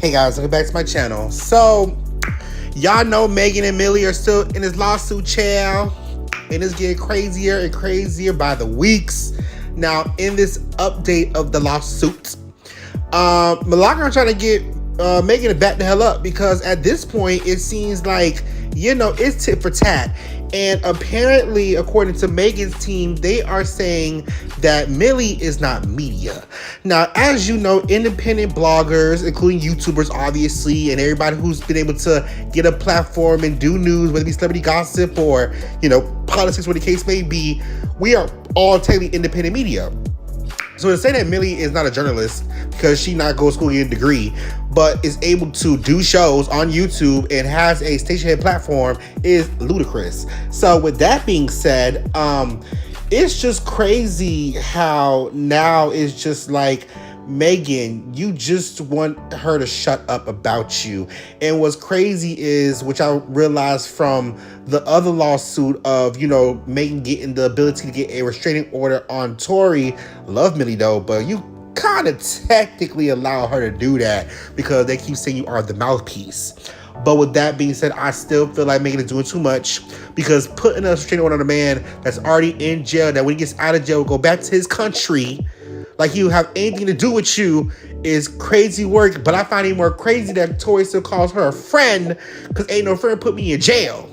Hey guys, welcome back to my channel. So, y'all know Megan and Millie are still in this lawsuit chair, and it's getting crazier and crazier by the weeks. Now, in this update of the lawsuit, MilagroGramz trying to get Megan to back the hell up because at this point it seems like it's tit for tat. And apparently, according to Megan's team, they are saying that Millie is not media. Now, as you know, independent bloggers, including YouTubers, obviously, and everybody who's been able to get a platform and do news, whether it be celebrity gossip or, politics, what the case may be, we are all technically independent media. So to say that Millie is not a journalist because she not go to school and get a degree, but is able to do shows on YouTube and has a stationhead platform is ludicrous. So with that being said, it's just crazy how now it's just like, Megan, you just want her to shut up about you. And what's crazy is, which I realized from the other lawsuit of, Megan getting the ability to get a restraining order on Tory. Love Millie though, but you kind of technically allow her to do that because they keep saying you are the mouthpiece. But with that being said, I still feel like Megan is doing too much because putting a restraining order on a man that's already in jail, that when he gets out of jail, will go back to his country like he would have anything to do with you, is crazy work. But I find it more crazy that Tori still calls her a friend because ain't no friend put me in jail.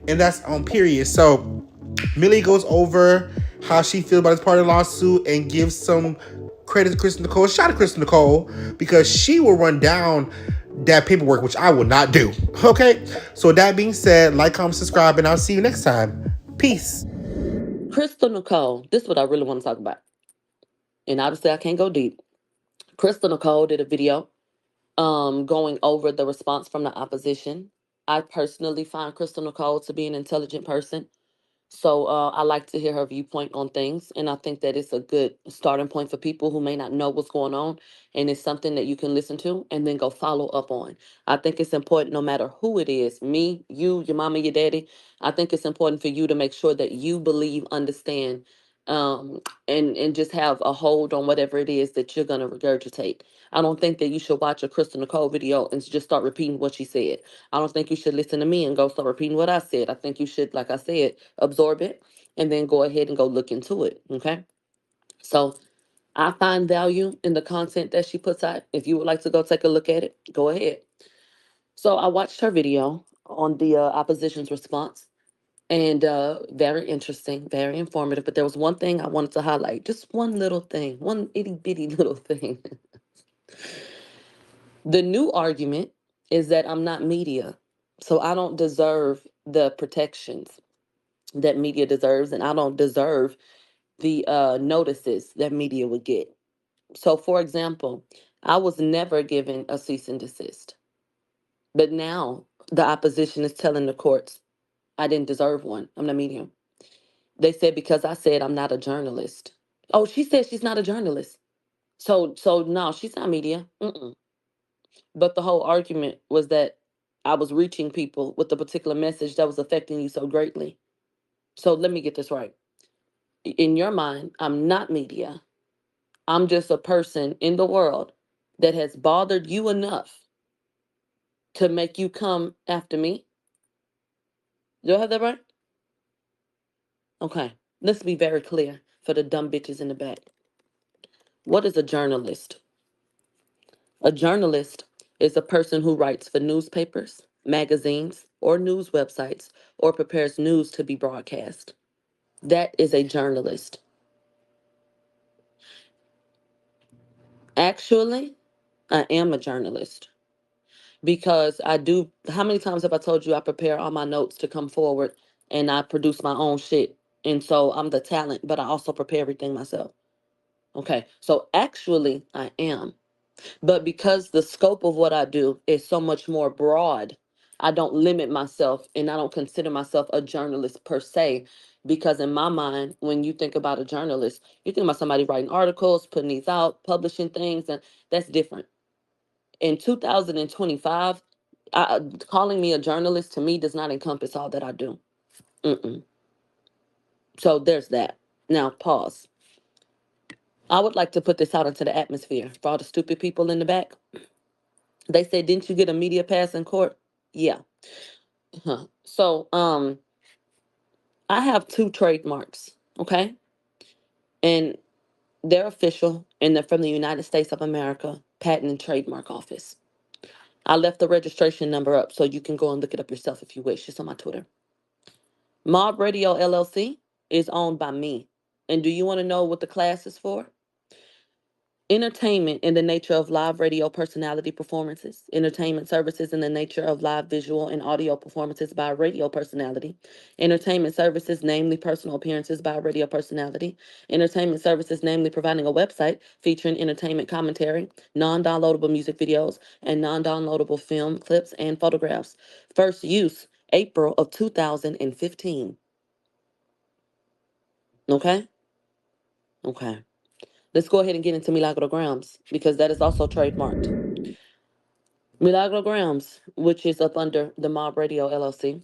And that's on period. So Millie goes over how she feels about this part of the lawsuit and gives some credit to Kristen Nicole. Shout out to Kristen Nicole because she will run down that paperwork, which I will not do. Okay? So with that being said, like, comment, subscribe, and I'll see you next time. Peace. Crystal Nicole, this is what I really want to talk about. And obviously I can't go deep. Crystal Nicole did a video going over the response from the opposition. I personally find Crystal Nicole to be an intelligent person. So I like to hear her viewpoint on things. And I think that it's a good starting point for people who may not know what's going on. And it's something that you can listen to and then go follow up on. I think it's important no matter who it is, me, you, your mama, your daddy. I think it's important for you to make sure that you believe, understand, um, and just have a hold on whatever it is that you're going to regurgitate. I don't think that you should watch a Crystal Nicole video and just start repeating what she said. I don't think you should listen to me and go start repeating what I said. I think you should, like I said, absorb it and then go ahead and go look into it. Okay. So I find value in the content that she puts out. If you would like to go take a look at it, go ahead. So I watched her video on the opposition's response, and very interesting, very informative. But there was one thing I wanted to highlight, just one little thing, one itty bitty little thing. The new argument is that I'm not media, so I don't deserve the protections that media deserves, and I don't deserve the notices that media would get. So, for example, I was never given a cease and desist, but now the opposition is telling the courts I didn't deserve one. I'm not media. They said because I said I'm not a journalist. Oh, she said she's not a journalist. So no, she's not media. Mm-mm. But the whole argument was that I was reaching people with a particular message that was affecting you so greatly. So let me get this right. In your mind, I'm not media. I'm just a person in the world that has bothered you enough to make you come after me. Do I have that right? Okay. Let's be very clear for the dumb bitches in the back. What is a journalist? A journalist is a person who writes for newspapers, magazines, or news websites, or prepares news to be broadcast. That is a journalist. Actually, I am a journalist because I do. How many times have I told you I prepare all my notes to come forward and I produce my own shit? And so I'm the talent, but I also prepare everything myself. Okay, so actually, I am. But because the scope of what I do is so much more broad, I don't limit myself and I don't consider myself a journalist per se. Because in my mind, when you think about a journalist, you think about somebody writing articles, putting these out, publishing things, and that's different. In 2025, calling me a journalist to me does not encompass all that I do. Mm-mm. So there's that. Now, pause. I would like to put this out into the atmosphere for all the stupid people in the back. They said, didn't you get a media pass in court? Yeah. So, I have two trademarks, okay? And they're official and they're from the United States of America Patent and Trademark Office. I left the registration number up so you can go and look it up yourself if you wish. It's on my Twitter. Mob Radio LLC is owned by me. And do you want to know what the class is for? Entertainment in the nature of live radio personality performances, entertainment services in the nature of live visual and audio performances by a radio personality, entertainment services, namely personal appearances by a radio personality, entertainment services, namely providing a website featuring entertainment commentary, non downloadable music videos, and non downloadable film clips and photographs. First use April of 2015. Okay? Okay. Let's go ahead and get into MilagroGramz because that is also trademarked. MilagroGramz, which is up under the Mob Radio LLC.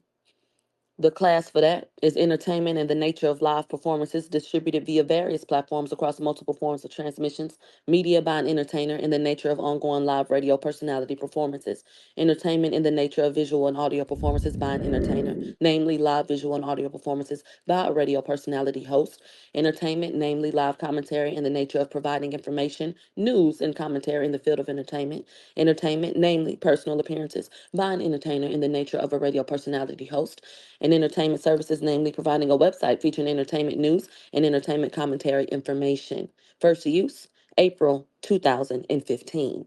The class for that is entertainment and the nature of live performances distributed via various platforms across multiple forms of transmissions, media by an entertainer in the nature of ongoing live radio personality performances, entertainment in the nature of visual and audio performances by an entertainer, namely live visual and audio performances by a radio personality host, entertainment, namely live commentary in the nature of providing information, news, and commentary in the field of entertainment, namely personal appearances by an entertainer in the nature of a radio personality host, and entertainment services, namely providing a website featuring entertainment news and entertainment commentary information. First use, April 2015.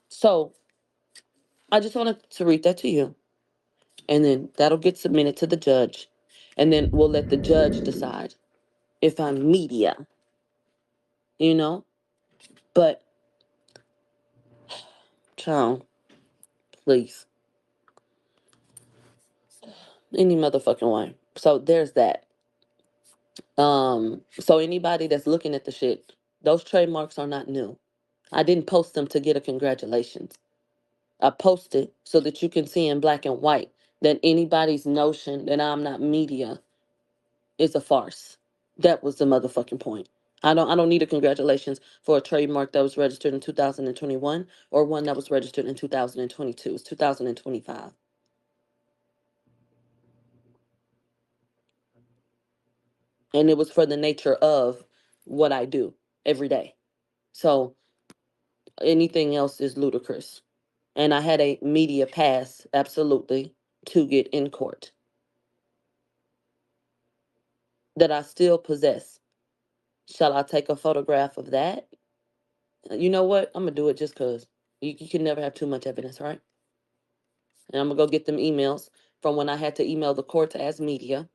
So I just wanted to read that to you, and then that'll get submitted to the judge, and then we'll let the judge decide if I'm media, you know? But, child, please, any motherfucking way. So there's that. So anybody that's looking at the shit, those trademarks are not new. I didn't post them to get a congratulations. I posted so that you can see in black and white that anybody's notion that I'm not media is a farce. That was the motherfucking point. I don't need a congratulations for a trademark that was registered in 2021 or one that was registered in 2022. It's 2025. And it was for the nature of what I do every day. So anything else is ludicrous. And I had a media pass, absolutely, to get in court that I still possess. Shall I take a photograph of that? You know what? I'm gonna do it just cause you can never have too much evidence, right? And I'm gonna go get them emails from when I had to email the court as media.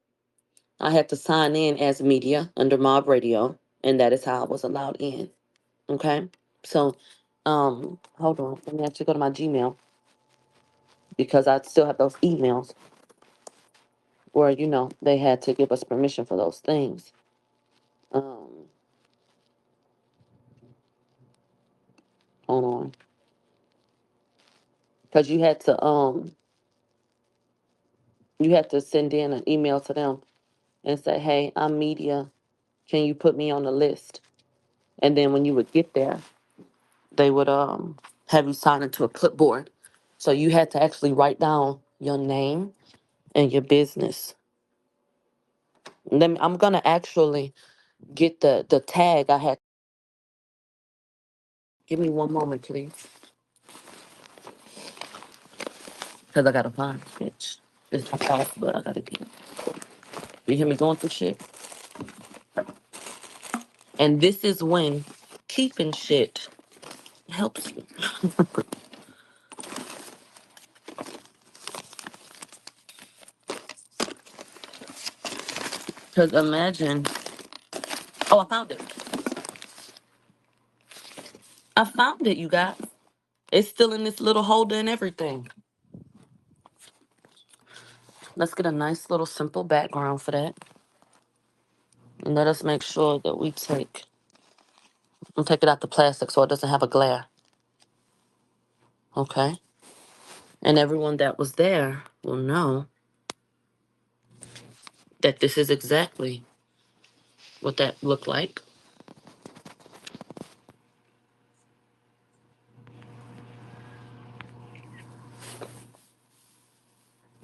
I had to sign in as media under Mob Radio, and that is how I was allowed in. Okay, so hold on. Let me actually go to my Gmail because I still have those emails where they had to give us permission for those things. Um, hold on, because you had to send in an email to them and say, hey, I'm media. Can you put me on the list? And then when you would get there, they would have you sign into a clipboard. So you had to actually write down your name and your business. I'm gonna actually get the tag I had. Give me one moment, please, because I gotta find it, bitch. It's not possible, but I gotta get it. You hear me going through shit? And this is when keeping shit helps you. Because imagine, oh, I found it. I found it, you guys. It's still in this little holder and everything. Let's get a nice little simple background for that. And let us make sure that we'll take it out the plastic so it doesn't have a glare. Okay? And everyone that was there will know that this is exactly what that looked like.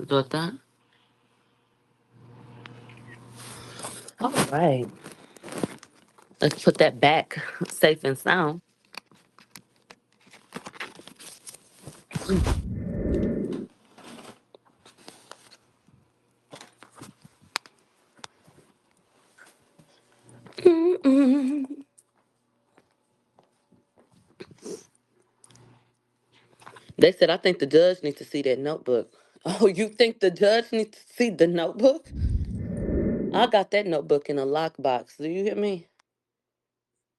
Got that? All right. Let's put that back safe and sound. Mm-mm. They said, I think the judge needs to see that notebook. Oh, you think the judge needs to see the notebook? I got that notebook in a lockbox. Do you hear me?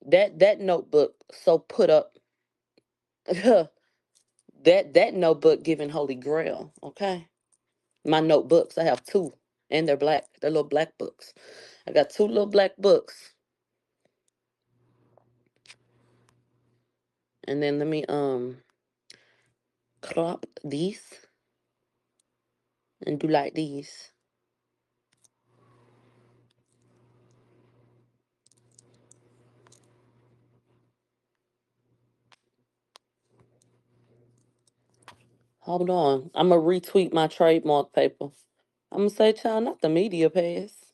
That notebook so put up. that notebook giving Holy Grail. Okay, my notebooks. I have two, and they're black. They're little black books. I got two little black books, and then let me crop these and do like these. Hold on, I'm gonna retweet my trademark paper. I'm gonna say, child, not the media pass.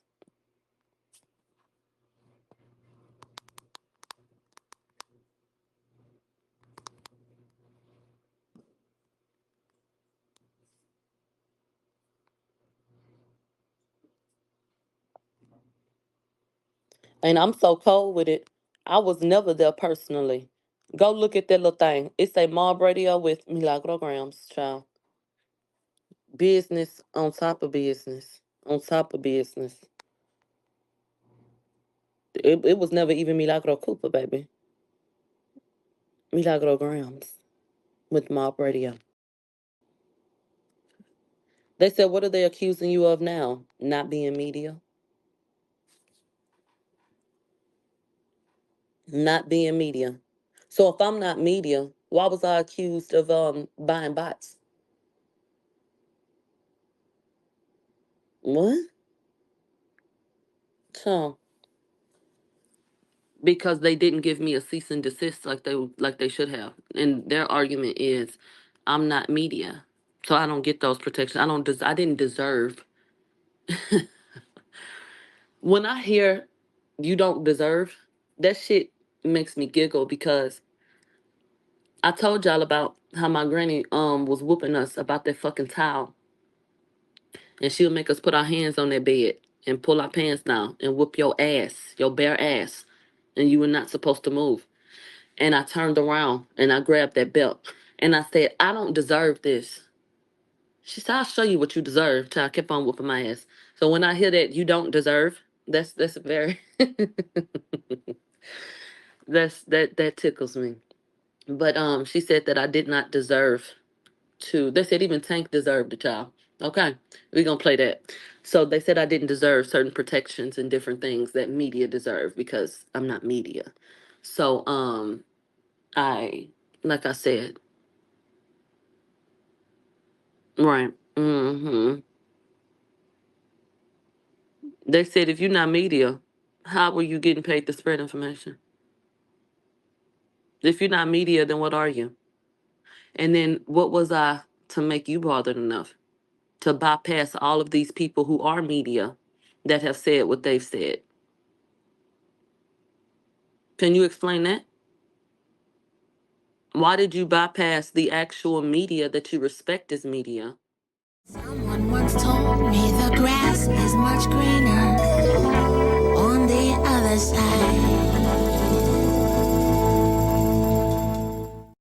And I'm so cold with it. I was never there personally. Go look at that little thing. It's a mob radio with MilagroGramz, child. Business on top of business. On top of business. It was never even Milagro Cooper, baby. MilagroGramz with mob radio. They said, what are they accusing you of now? Not being media? Not being media. So if I'm not media, why was I accused of buying bots? What? So because they didn't give me a cease and desist like they should have. And their argument is I'm not media. So I don't get those protections. I didn't deserve. When I hear you don't deserve, that shit makes me giggle because I told y'all about how my granny was whooping us about that fucking towel. And she'll make us put our hands on that bed and pull our pants down and whoop your ass, your bare ass. And you were not supposed to move. And I turned around and I grabbed that belt. And I said, I don't deserve this. She said, I'll show you what you deserve. Till I kept on whooping my ass. So when I hear that you don't deserve, that's very that tickles me. But she said that I did not deserve to. They said even Tank deserved the child. Okay, we're gonna play that. So they said I didn't deserve certain protections and different things that media deserve because I'm not media. So I like I said, right. They said if you're not media, how were you getting paid to spread information? If you're not media, then what are you? And then what was I to make you bothered enough to bypass all of these people who are media that have said what they've said? Can you explain that? Why did you bypass the actual media that you respect as media? Someone once told me the grass is much greener